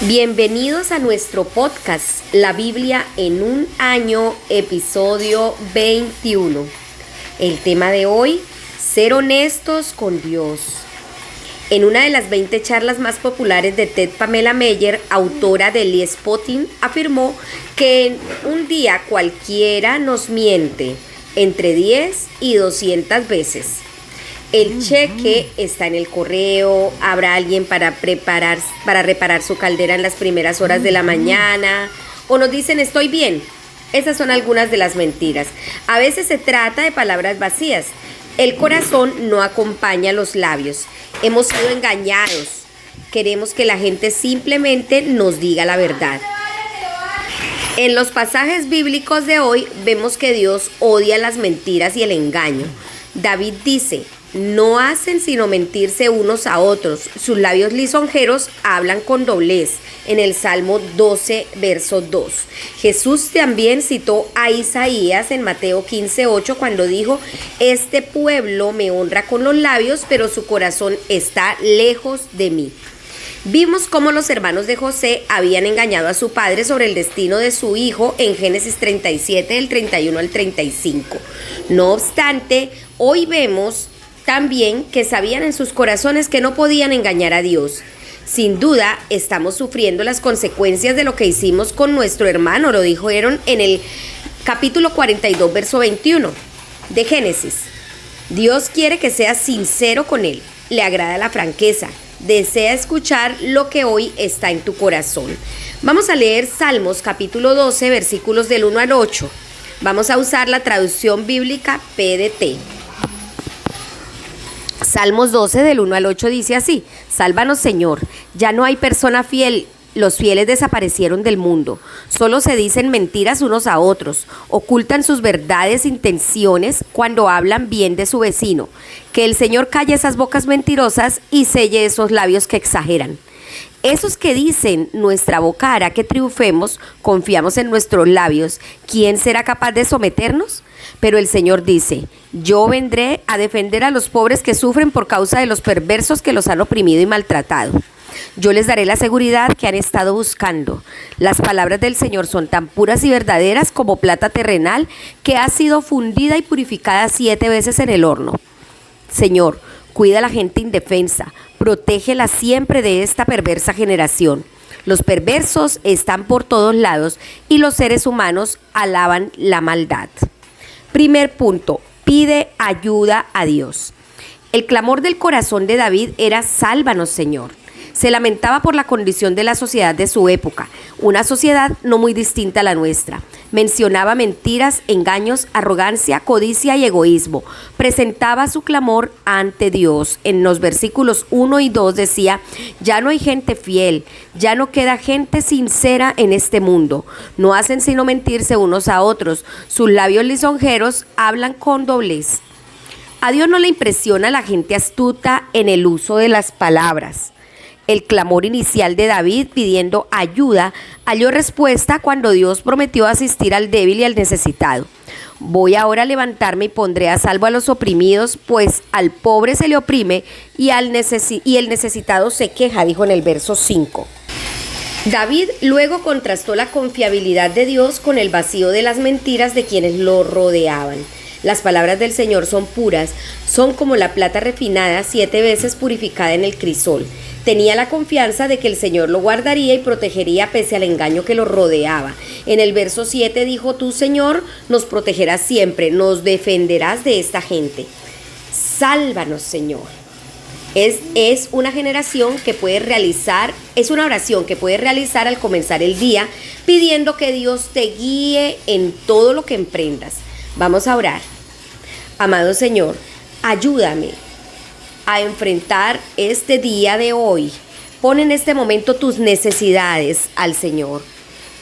Bienvenidos a nuestro podcast, La Biblia en un año, episodio 21. El tema de hoy, ser honestos con Dios. En una de las 20 charlas más populares de TED, Pamela Meyer, autora de Lee Spotting, afirmó que en un día cualquiera nos miente entre 10 y 200 veces. El cheque está en el correo, habrá alguien para reparar su caldera en las primeras horas de la mañana, o nos dicen estoy bien. Esas son algunas de las mentiras. A veces se trata de palabras vacías. El corazón no acompaña los labios. Hemos sido engañados. Queremos que la gente simplemente nos diga la verdad. En los pasajes bíblicos de hoy vemos que Dios odia las mentiras y el engaño. David dice: no hacen sino mentirse unos a otros. Sus labios lisonjeros hablan con doblez. En el Salmo 12, verso 2. Jesús también citó a Isaías en Mateo 15:8 cuando dijo: este pueblo me honra con los labios, pero su corazón está lejos de mí. Vimos cómo los hermanos de José habían engañado a su padre sobre el destino de su hijo en Génesis 37, del 31 al 35. No obstante, hoy vemos también que sabían en sus corazones que no podían engañar a Dios. Sin duda, estamos sufriendo las consecuencias de lo que hicimos con nuestro hermano, lo dijeron en el capítulo 42, verso 21 de Génesis. Dios quiere que seas sincero con Él, le agrada la franqueza, desea escuchar lo que hoy está en tu corazón. Vamos a leer Salmos capítulo 12, versículos del 1 al 8. Vamos a usar la traducción bíblica PDT. Salmos 12 del 1 al 8 dice así: sálvanos, Señor, ya no hay persona fiel, los fieles desaparecieron del mundo, solo se dicen mentiras unos a otros, ocultan sus verdades intenciones cuando hablan bien de su vecino. Que el Señor calle esas bocas mentirosas y selle esos labios que exageran. Esos que dicen nuestra boca hará que triunfemos, confiamos en nuestros labios, ¿quién será capaz de someternos? Pero el Señor dice: yo vendré a defender a los pobres que sufren por causa de los perversos que los han oprimido y maltratado. Yo les daré la seguridad que han estado buscando. Las palabras del Señor son tan puras y verdaderas como plata terrenal que ha sido fundida y purificada 7 veces en el horno. Señor, cuida a la gente indefensa, protégela siempre de esta perversa generación. Los perversos están por todos lados y los seres humanos alaban la maldad. Primer punto, pide ayuda a Dios. El clamor del corazón de David era: sálvanos, Señor. Se lamentaba por la condición de la sociedad de su época, una sociedad no muy distinta a la nuestra. Mencionaba mentiras, engaños, arrogancia, codicia y egoísmo. Presentaba su clamor ante Dios. En los versículos 1 y 2 decía: ya no hay gente fiel, ya no queda gente sincera en este mundo. No hacen sino mentirse unos a otros. Sus labios lisonjeros hablan con doblez. A Dios no le impresiona la gente astuta en el uso de las palabras. El clamor inicial de David pidiendo ayuda halló respuesta cuando Dios prometió asistir al débil y al necesitado. Voy ahora a levantarme y pondré a salvo a los oprimidos, pues al pobre se le oprime y el necesitado se queja, dijo en el verso 5. David luego contrastó la confiabilidad de Dios con el vacío de las mentiras de quienes lo rodeaban. Las palabras del Señor son puras, son como la plata refinada 7 veces purificada en el crisol. Tenía la confianza de que el Señor lo guardaría y protegería pese al engaño que lo rodeaba. En el verso 7 dijo: tú, Señor, nos protegerás siempre, nos defenderás de esta gente. Sálvanos, Señor. Es una generación que puede realizar, es una oración que puedes realizar al comenzar el día, pidiendo que Dios te guíe en todo lo que emprendas. Vamos a orar. Amado Señor, ayúdame a enfrentar este día de hoy. Pon en este momento tus necesidades al Señor.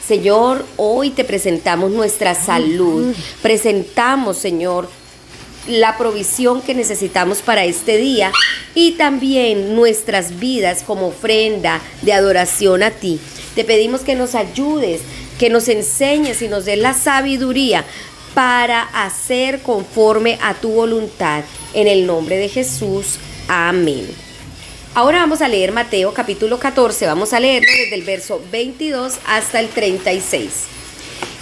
Señor, hoy te presentamos nuestra salud. Presentamos, Señor, la provisión que necesitamos para este día y también nuestras vidas como ofrenda de adoración a ti. Te pedimos que nos ayudes, que nos enseñes y nos des la sabiduría para hacer conforme a tu voluntad. En el nombre de Jesús. Amén. Ahora vamos a leer Mateo capítulo 14, vamos a leerlo desde el verso 22 hasta el 36.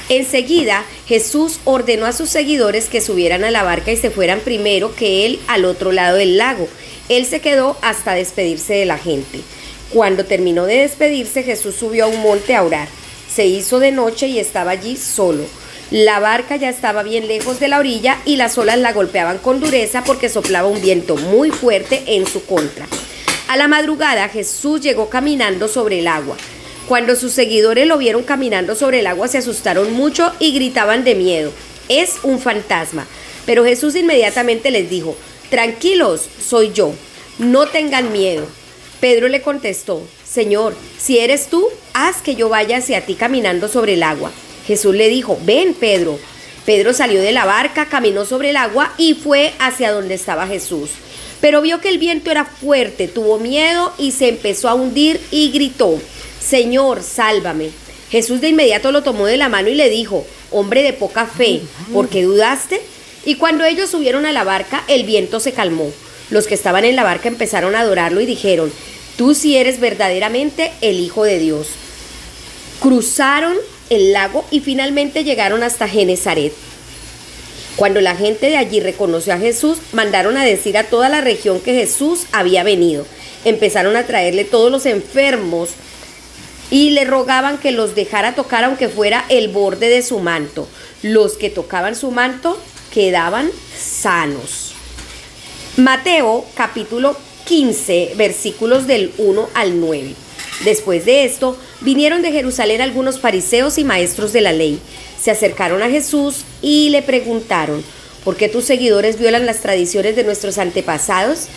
Enseguida Jesús ordenó a sus seguidores que subieran a la barca y se fueran primero que él al otro lado del lago. Él se quedó hasta despedirse de la gente. Cuando terminó de despedirse, Jesús subió a un monte a orar. Se hizo de noche y estaba allí solo. La barca ya estaba bien lejos de la orilla y las olas la golpeaban con dureza porque soplaba un viento muy fuerte en su contra. A la madrugada Jesús llegó caminando sobre el agua. Cuando sus seguidores lo vieron caminando sobre el agua se asustaron mucho y gritaban de miedo. Es un fantasma. Pero Jesús inmediatamente les dijo: tranquilos, soy yo, no tengan miedo. Pedro le contestó: Señor, si eres tú, haz que yo vaya hacia ti caminando sobre el agua. Jesús le dijo: ven, Pedro. Pedro salió de la barca, caminó sobre el agua y fue hacia donde estaba Jesús. Pero vio que el viento era fuerte, tuvo miedo y se empezó a hundir y gritó: Señor, sálvame. Jesús de inmediato lo tomó de la mano y le dijo: hombre de poca fe, ¿por qué dudaste? Y cuando ellos subieron a la barca, el viento se calmó. Los que estaban en la barca empezaron a adorarlo y dijeron: tú sí eres verdaderamente el Hijo de Dios. Cruzaron el lago y finalmente llegaron hasta Genesaret. Cuando la gente de allí reconoció a Jesús, mandaron a decir a toda la región que Jesús había venido. Empezaron a traerle todos los enfermos y le rogaban que los dejara tocar aunque fuera el borde de su manto. Los que tocaban su manto quedaban sanos. Mateo capítulo 15, versículos del 1 al 9. Después de esto, vinieron de Jerusalén algunos fariseos y maestros de la ley. Se acercaron a Jesús y le preguntaron: ¿por qué tus seguidores violan las tradiciones de nuestros antepasados?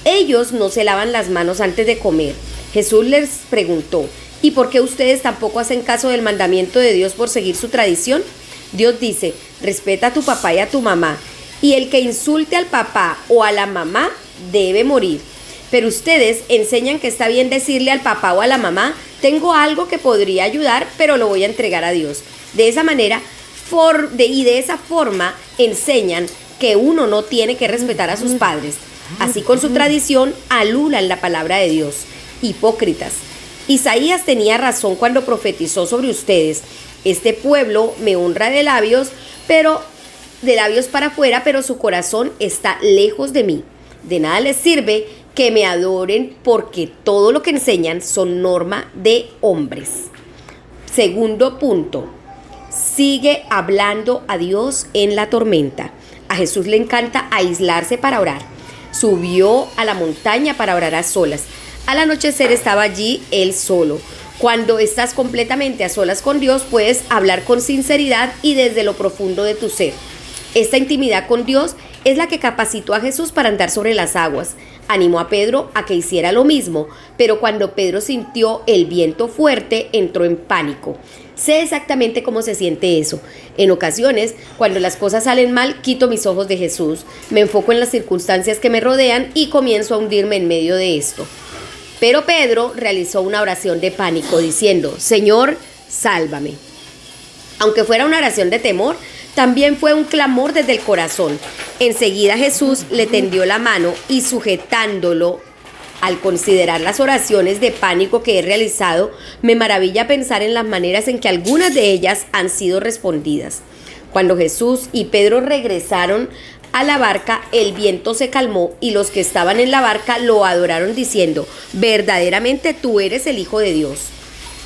Ellos no se lavan las manos antes de comer. Jesús les preguntó: ¿y por qué ustedes tampoco hacen caso del mandamiento de Dios por seguir su tradición? Dios dice: respeta a tu papá y a tu mamá, y el que insulte al papá o a la mamá debe morir. Pero ustedes enseñan que está bien decirle al papá o a la mamá: tengo algo que podría ayudar, pero lo voy a entregar a Dios. De esa manera de esa forma enseñan que uno no tiene que respetar a sus padres. Así con su tradición anulan la palabra de Dios. Hipócritas. Isaías tenía razón cuando profetizó sobre ustedes: este pueblo me honra de labios para afuera, pero su corazón está lejos de mí. De nada les sirve que me adoren porque todo lo que enseñan son norma de hombres. Segundo punto: sigue hablando a Dios en la tormenta. A Jesús le encanta aislarse para orar. Subió a la montaña para orar a solas. Al anochecer estaba allí él solo. Cuando estás completamente a solas con Dios, puedes hablar con sinceridad y desde lo profundo de tu ser. Esta intimidad con Dios es la que capacitó a Jesús para andar sobre las aguas. Animó a Pedro a que hiciera lo mismo, pero cuando Pedro sintió el viento fuerte, entró en pánico. Sé exactamente cómo se siente eso. En ocasiones, cuando las cosas salen mal, quito mis ojos de Jesús, me enfoco en las circunstancias que me rodean y comienzo a hundirme en medio de esto. Pero Pedro realizó una oración de pánico diciendo: Señor, sálvame. Aunque fuera una oración de temor, también fue un clamor desde el corazón. Enseguida Jesús le tendió la mano y sujetándolo. Al considerar las oraciones de pánico que he realizado, me maravilla pensar en las maneras en que algunas de ellas han sido respondidas. Cuando Jesús y Pedro regresaron a la barca, el viento se calmó y los que estaban en la barca lo adoraron diciendo: verdaderamente tú eres el Hijo de Dios.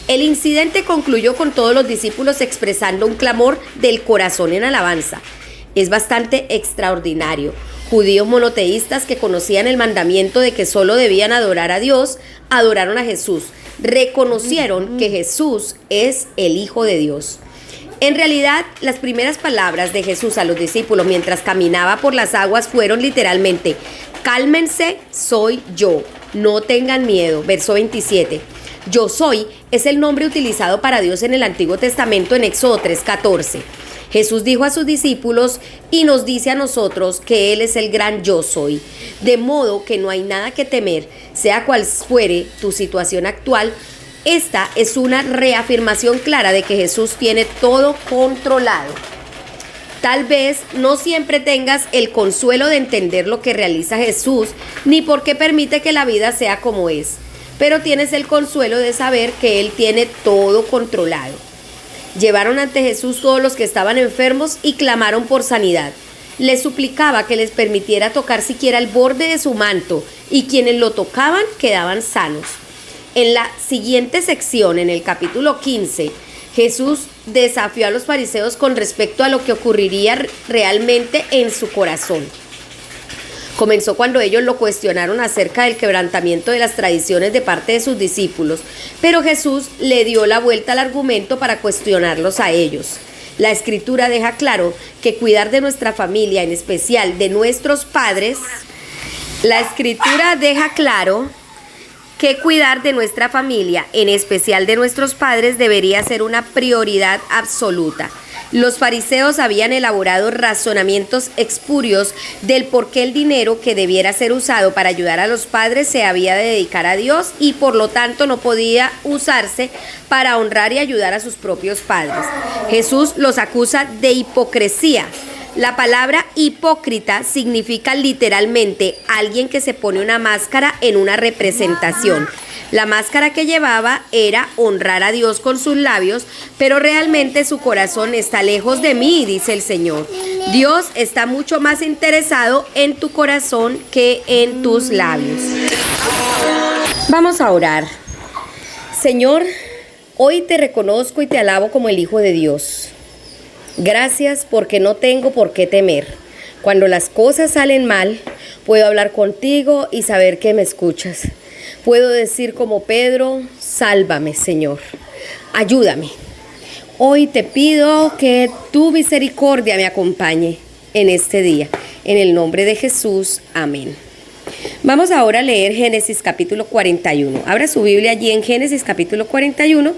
El incidente concluyó con todos los discípulos expresando un clamor del corazón en alabanza. Es bastante extraordinario. Judíos monoteístas que conocían el mandamiento de que solo debían adorar a Dios, adoraron a Jesús. Reconocieron que Jesús es el Hijo de Dios. En realidad, las primeras palabras de Jesús a los discípulos mientras caminaba por las aguas fueron literalmente: cálmense, soy yo, no tengan miedo. Verso 27. Yo soy es el nombre utilizado para Dios en el Antiguo Testamento en Éxodo 3:14. Jesús dijo a sus discípulos y nos dice a nosotros que Él es el gran yo soy. De modo que no hay nada que temer, sea cual fuere tu situación actual. Esta es una reafirmación clara de que Jesús tiene todo controlado. Tal vez no siempre tengas el consuelo de entender lo que realiza Jesús, ni por qué permite que la vida sea como es, pero tienes el consuelo de saber que Él tiene todo controlado. Llevaron ante Jesús todos los que estaban enfermos y clamaron por sanidad. Les suplicaba que les permitiera tocar siquiera el borde de su manto, y quienes lo tocaban quedaban sanos. En la siguiente sección, en el capítulo 15, Jesús desafió a los fariseos con respecto a lo que ocurriría realmente en su corazón. Comenzó cuando ellos lo cuestionaron acerca del quebrantamiento de las tradiciones de parte de sus discípulos, pero Jesús le dio la vuelta al argumento para cuestionarlos a ellos. La Escritura deja claro que cuidar de nuestra familia, en especial de nuestros padres, debería ser una prioridad absoluta. Los fariseos habían elaborado razonamientos espurios del por qué el dinero que debiera ser usado para ayudar a los padres se había de dedicar a Dios y por lo tanto no podía usarse para honrar y ayudar a sus propios padres. Jesús los acusa de hipocresía. La palabra hipócrita significa literalmente alguien que se pone una máscara en una representación. La máscara que llevaba era honrar a Dios con sus labios, pero realmente su corazón está lejos de mí, dice el Señor. Dios está mucho más interesado en tu corazón que en tus labios. Vamos a orar. Señor, hoy te reconozco y te alabo como el Hijo de Dios. Gracias porque no tengo por qué temer. Cuando las cosas salen mal, puedo hablar contigo y saber que me escuchas. Puedo decir como Pedro, sálvame, Señor. Ayúdame. Hoy te pido que tu misericordia me acompañe en este día. En el nombre de Jesús, amén. Vamos ahora a leer Génesis capítulo 41. Abra su Biblia allí en Génesis capítulo 41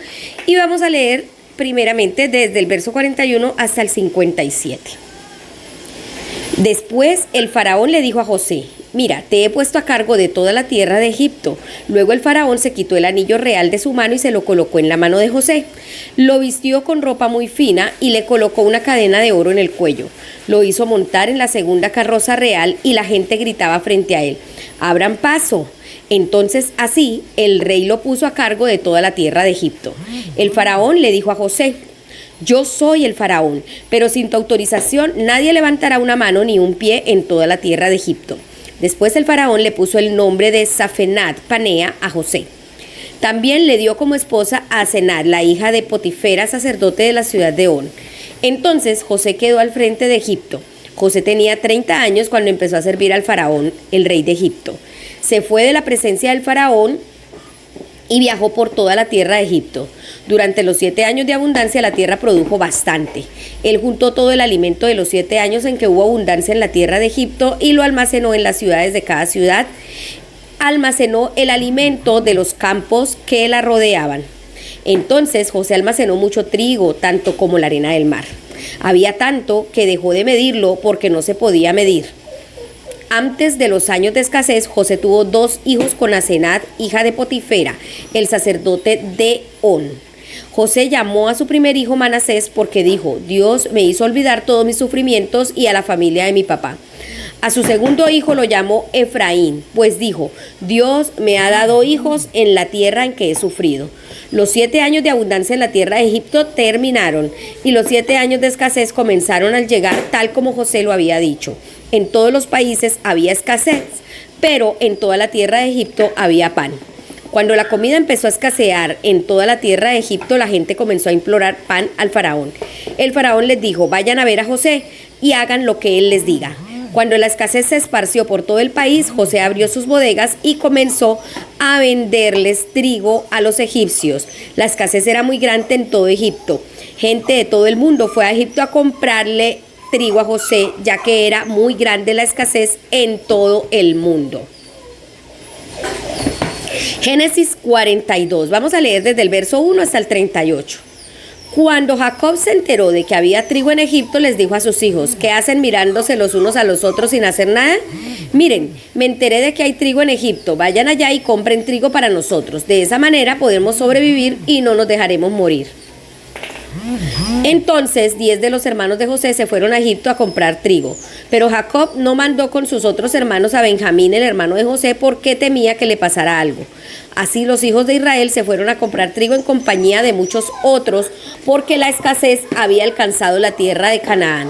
y vamos a leer primeramente desde el verso 41 hasta el 57. Después el faraón le dijo a José: mira, te he puesto a cargo de toda la tierra de Egipto. Luego el faraón se quitó el anillo real de su mano y se lo colocó en la mano de José. Lo vistió con ropa muy fina y le colocó una cadena de oro en el cuello. Lo hizo montar en la segunda carroza real y la gente gritaba frente a él: abran paso. Entonces así el rey lo puso a cargo de toda la tierra de Egipto. El faraón le dijo a José: yo soy el faraón, pero sin tu autorización nadie levantará una mano ni un pie en toda la tierra de Egipto. Después el faraón le puso el nombre de Safenat Panea a José. También le dio como esposa a Asenat, la hija de Potifera, sacerdote de la ciudad de On. Entonces José quedó al frente de Egipto. José tenía 30 años cuando empezó a servir al faraón, el rey de Egipto. Se fue de la presencia del faraón y viajó por toda la tierra de Egipto. Durante los 7 años de abundancia la tierra produjo bastante. Él juntó todo el alimento de los 7 años en que hubo abundancia en la tierra de Egipto y lo almacenó en las ciudades de cada ciudad. Almacenó el alimento de los campos que la rodeaban. Entonces José almacenó mucho trigo, tanto como la arena del mar. Había tanto que dejó de medirlo porque no se podía medir. Antes de los años de escasez, José tuvo 2 hijos con Asenat, hija de Potifera, el sacerdote de On. José llamó a su primer hijo Manasés porque dijo: Dios me hizo olvidar todos mis sufrimientos y a la familia de mi papá. A su segundo hijo lo llamó Efraín, pues dijo: Dios me ha dado hijos en la tierra en que he sufrido. Los 7 años de abundancia en la tierra de Egipto terminaron y los 7 años de escasez comenzaron al llegar tal como José lo había dicho. En todos los países había escasez, pero en toda la tierra de Egipto había pan. Cuando la comida empezó a escasear en toda la tierra de Egipto, la gente comenzó a implorar pan al faraón. El faraón les dijo: vayan a ver a José y hagan lo que él les diga. Cuando la escasez se esparció por todo el país, José abrió sus bodegas y comenzó a venderles trigo a los egipcios. La escasez era muy grande en todo Egipto. Gente de todo el mundo fue a Egipto a comprarle trigo a José, ya que era muy grande la escasez en todo el mundo. Génesis 42. Vamos a leer desde el verso 1 hasta el 38. Cuando Jacob se enteró de que había trigo en Egipto, les dijo a sus hijos: ¿qué hacen mirándose los unos a los otros sin hacer nada? Miren, me enteré de que hay trigo en Egipto. Vayan allá y compren trigo para nosotros. De esa manera podemos sobrevivir y no nos dejaremos morir. Entonces 10 de los hermanos de José se fueron a Egipto a comprar trigo, pero Jacob no mandó con sus otros hermanos a Benjamín, el hermano de José, porque temía que le pasara algo. Así los hijos de Israel se fueron a comprar trigo en compañía de muchos otros, porque la escasez había alcanzado la tierra de Canaán.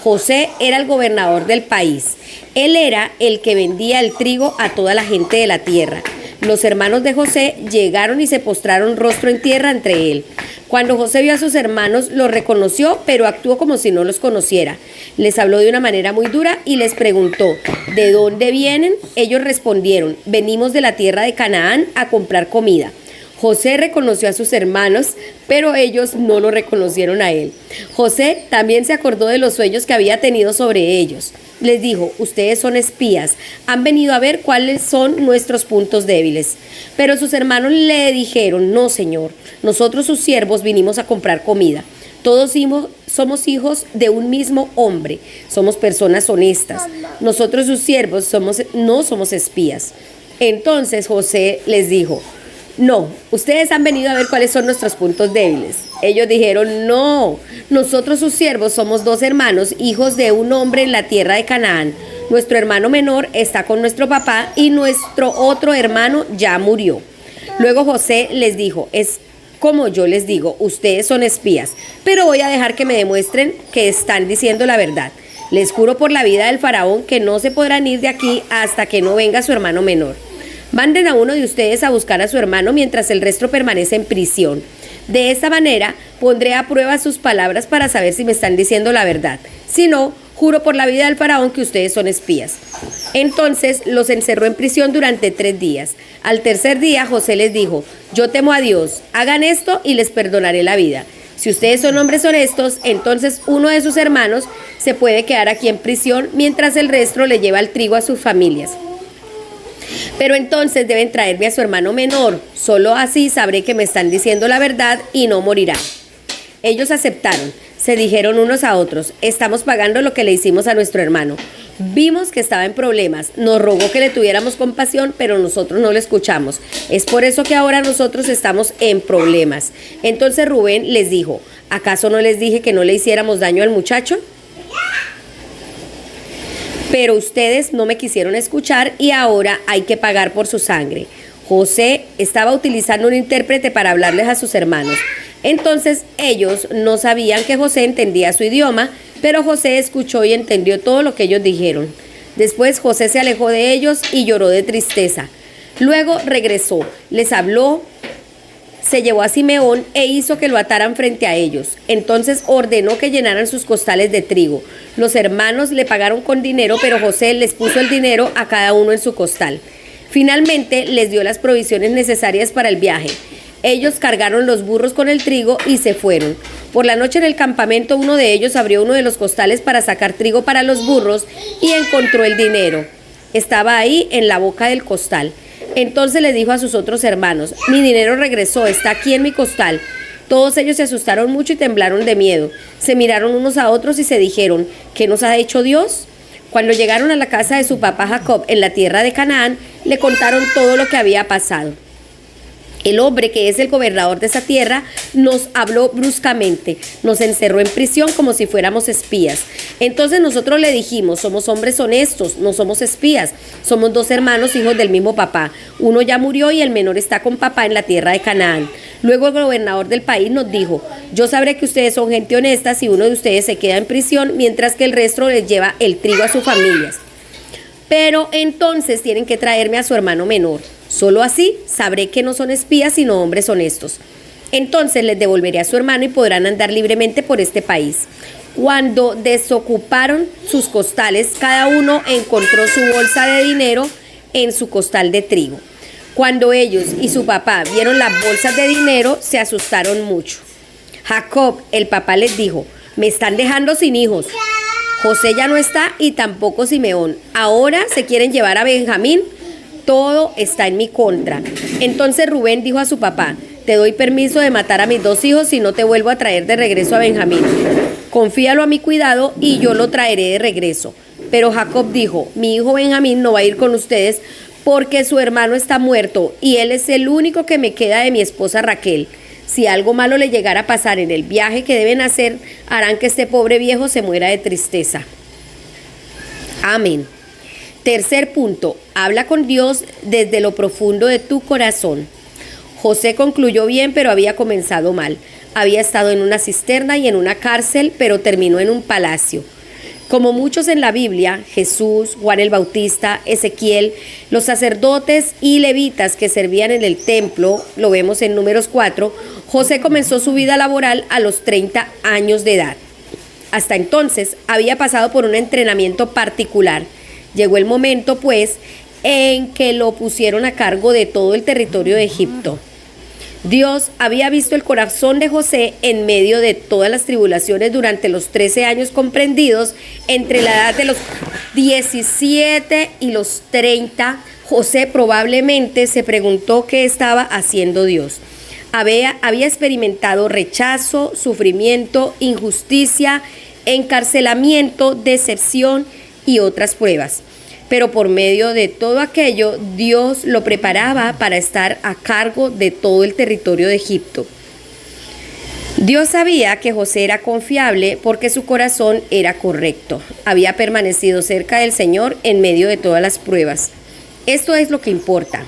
José era el gobernador del país. Él era el que vendía el trigo a toda la gente de la tierra. Los hermanos de José llegaron y se postraron rostro en tierra ante él. Cuando José vio a sus hermanos, los reconoció, pero actuó como si no los conociera. Les habló de una manera muy dura y les preguntó, ¿de dónde vienen? Ellos respondieron, venimos de la tierra de Canaán a comprar comida. José reconoció a sus hermanos, pero ellos no lo reconocieron a él. José también se acordó de los sueños que había tenido sobre ellos. Les dijo, ustedes son espías, han venido a ver cuáles son nuestros puntos débiles. Pero sus hermanos le dijeron, no, señor, nosotros sus siervos vinimos a comprar comida. Todos somos hijos de un mismo hombre, somos personas honestas. Nosotros sus siervos no somos espías. Entonces José les dijo, no, ustedes han venido a ver cuáles son nuestros puntos débiles. Ellos dijeron, no, nosotros sus siervos somos 2 hermanos, hijos de un hombre en la tierra de Canaán. Nuestro hermano menor está con nuestro papá y nuestro otro hermano ya murió. Luego José les dijo, es como yo les digo, ustedes son espías, pero voy a dejar que me demuestren que están diciendo la verdad. Les juro por la vida del faraón que no se podrán ir de aquí hasta que no venga su hermano menor. Manden a uno de ustedes a buscar a su hermano mientras el resto permanece en prisión. De esta manera pondré a prueba sus palabras para saber si me están diciendo la verdad. Si no, juro por la vida del faraón que ustedes son espías. Entonces los encerró en prisión durante 3 días. Al tercer día José les dijo, yo temo a Dios, hagan esto y les perdonaré la vida. Si ustedes son hombres honestos, entonces uno de sus hermanos se puede quedar aquí en prisión mientras el resto le lleva el trigo a sus familias. Pero entonces deben traerme a su hermano menor, solo así sabré que me están diciendo la verdad y no morirán. Ellos aceptaron, se dijeron unos a otros, estamos pagando lo que le hicimos a nuestro hermano. Vimos que estaba en problemas, nos rogó que le tuviéramos compasión, pero nosotros no le escuchamos. Es por eso que ahora nosotros estamos en problemas. Entonces Rubén les dijo, ¿acaso no les dije que no le hiciéramos daño al muchacho? Pero ustedes no me quisieron escuchar y ahora hay que pagar por su sangre. José estaba utilizando un intérprete para hablarles a sus hermanos. Entonces ellos no sabían que José entendía su idioma, pero José escuchó y entendió todo lo que ellos dijeron. Después José se alejó de ellos y lloró de tristeza. Luego regresó, les habló, se llevó a Simeón e hizo que lo ataran frente a ellos. Entonces ordenó que llenaran sus costales de trigo. Los hermanos le pagaron con dinero, pero José les puso el dinero a cada uno en su costal. Finalmente les dio las provisiones necesarias para el viaje. Ellos cargaron los burros con el trigo y se fueron. Por la noche en el campamento uno de ellos abrió uno de los costales para sacar trigo para los burros y encontró el dinero. Estaba ahí en la boca del costal. Entonces le dijo a sus otros hermanos, mi dinero regresó, está aquí en mi costal. Todos ellos se asustaron mucho y temblaron de miedo. Se miraron unos a otros y se dijeron, ¿qué nos ha hecho Dios? Cuando llegaron a la casa de su papá Jacob en la tierra de Canaán, le contaron todo lo que había pasado. El hombre que es el gobernador de esa tierra nos habló bruscamente, nos encerró en prisión como si fuéramos espías. Entonces nosotros le dijimos, somos hombres honestos, no somos espías, somos 2 hermanos hijos del mismo papá. Uno ya murió y el menor está con papá en la tierra de Canaán. Luego el gobernador del país nos dijo, yo sabré que ustedes son gente honesta si uno de ustedes se queda en prisión mientras que el resto les lleva el trigo a sus familias. Pero entonces tienen que traerme a su hermano menor. Solo así sabré que no son espías sino hombres honestos. Entonces les devolveré a su hermano y podrán andar libremente por este país. Cuando desocuparon sus costales, cada uno encontró su bolsa de dinero en su costal de trigo. Cuando ellos y su papá vieron las bolsas de dinero, se asustaron mucho. Jacob, el papá, les dijo, me están dejando sin hijos. José ya no está y tampoco Simeón. Ahora se quieren llevar a Benjamín. Todo está en mi contra. Entonces Rubén dijo a su papá, te doy permiso de matar a mis 2 hijos si no te vuelvo a traer de regreso a Benjamín. Confíalo a mi cuidado y yo lo traeré de regreso. Pero Jacob dijo, mi hijo Benjamín no va a ir con ustedes porque su hermano está muerto y él es el único que me queda de mi esposa Raquel. Si algo malo le llegara a pasar en el viaje que deben hacer, harán que este pobre viejo se muera de tristeza. Amén. Tercer punto, habla con Dios desde lo profundo de tu corazón. José concluyó bien, pero había comenzado mal. Había estado en una cisterna y en una cárcel, pero terminó en un palacio. Como muchos en la Biblia, Jesús, Juan el Bautista, Ezequiel, los sacerdotes y levitas que servían en el templo, lo vemos en Números 4, José comenzó su vida laboral a los 30 años de edad. Hasta entonces había pasado por un entrenamiento particular. Llegó el momento, pues, en que lo pusieron a cargo de todo el territorio de Egipto. Dios había visto el corazón de José en medio de todas las tribulaciones durante los 13 años comprendidos entre la edad de los 17 y los 30. José probablemente se preguntó qué estaba haciendo Dios. Había experimentado rechazo, sufrimiento, injusticia, encarcelamiento, decepción y otras pruebas. Pero por medio de todo aquello, Dios lo preparaba para estar a cargo de todo el territorio de Egipto. Dios sabía que José era confiable porque su corazón era correcto. Había permanecido cerca del Señor en medio de todas las pruebas. Esto es lo que importa.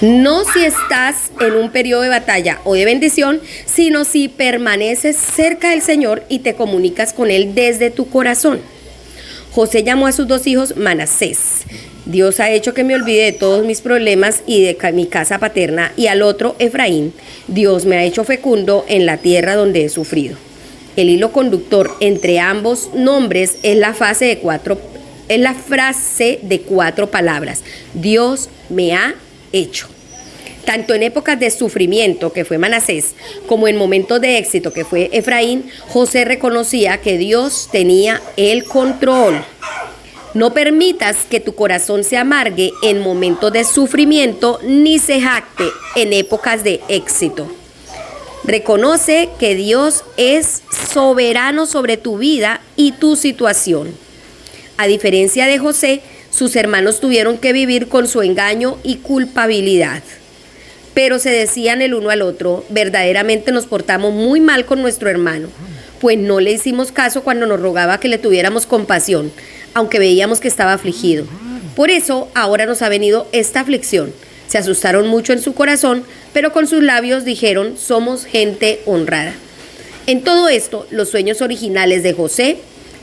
No si estás en un periodo de batalla o de bendición, sino si permaneces cerca del Señor y te comunicas con Él desde tu corazón. José llamó a sus 2 hijos Manasés. Dios ha hecho que me olvide de todos mis problemas y de mi casa paterna, y al otro Efraín. Dios me ha hecho fecundo en la tierra donde he sufrido. El hilo conductor entre ambos nombres es la frase de 4 palabras. Dios me ha hecho. Tanto en épocas de sufrimiento, que fue Manasés, como en momentos de éxito, que fue Efraín, José reconocía que Dios tenía el control. No permitas que tu corazón se amargue en momentos de sufrimiento, ni se jacte en épocas de éxito. Reconoce que Dios es soberano sobre tu vida y tu situación. A diferencia de José, sus hermanos tuvieron que vivir con su engaño y culpabilidad. Pero se decían el uno al otro, verdaderamente nos portamos muy mal con nuestro hermano, pues no le hicimos caso cuando nos rogaba que le tuviéramos compasión, aunque veíamos que estaba afligido. Por eso ahora nos ha venido esta aflicción. Se asustaron mucho en su corazón, pero con sus labios dijeron, somos gente honrada. En todo esto, los sueños originales de José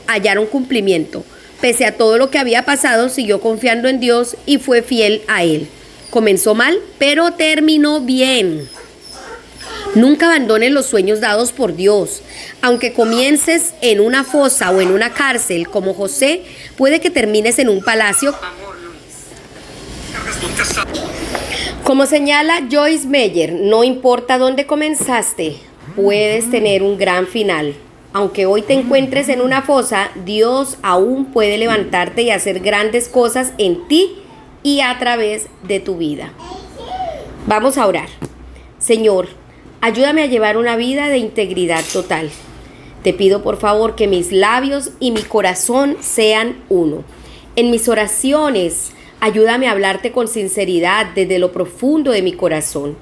hallaron cumplimiento. Pese a todo lo que había pasado, siguió confiando en Dios y fue fiel a Él. Comenzó mal, pero terminó bien. Nunca abandones los sueños dados por Dios. Aunque comiences en una fosa o en una cárcel como José, puede que termines en un palacio. Como señala Joyce Meyer, no importa dónde comenzaste, puedes tener un gran final. Aunque hoy te encuentres en una fosa, Dios aún puede levantarte y hacer grandes cosas en ti y a través de tu vida. Vamos a orar. Señor, ayúdame a llevar una vida de integridad total. Te pido por favor que mis labios y mi corazón sean uno. En mis oraciones, ayúdame a hablarte con sinceridad desde lo profundo de mi corazón.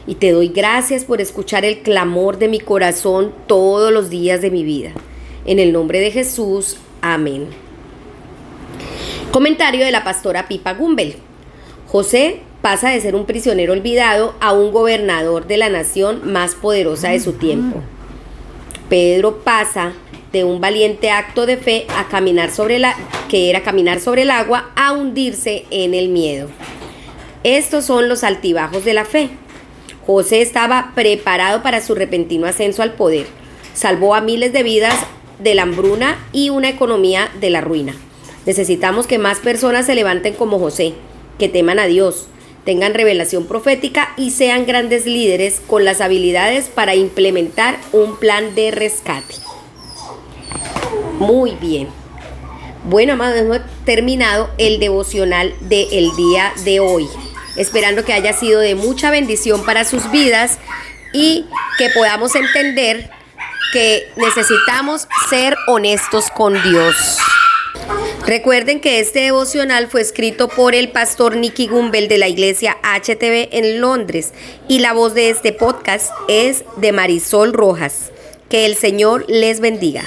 Y te doy gracias por escuchar el clamor de mi corazón todos los días de mi vida. En el nombre de Jesús, amén. Comentario de la pastora Pipa Gumbel. José pasa de ser un prisionero olvidado a un gobernador de la nación más poderosa de su tiempo. Pedro pasa de un valiente acto de fe a caminar sobre el agua, a hundirse en el miedo. Estos son los altibajos de la fe. José estaba preparado para su repentino ascenso al poder. Salvó a miles de vidas de la hambruna y una economía de la ruina. Necesitamos que más personas se levanten como José, que teman a Dios, tengan revelación profética y sean grandes líderes con las habilidades para implementar un plan de rescate. Muy bien. Bueno, amados, hemos terminado el devocional del día de hoy. Esperando que haya sido de mucha bendición para sus vidas y que podamos entender que necesitamos ser honestos con Dios. Recuerden que este devocional fue escrito por el pastor Nicky Gumbel de la iglesia HTV en Londres y la voz de este podcast es de Marisol Rojas. Que el Señor les bendiga.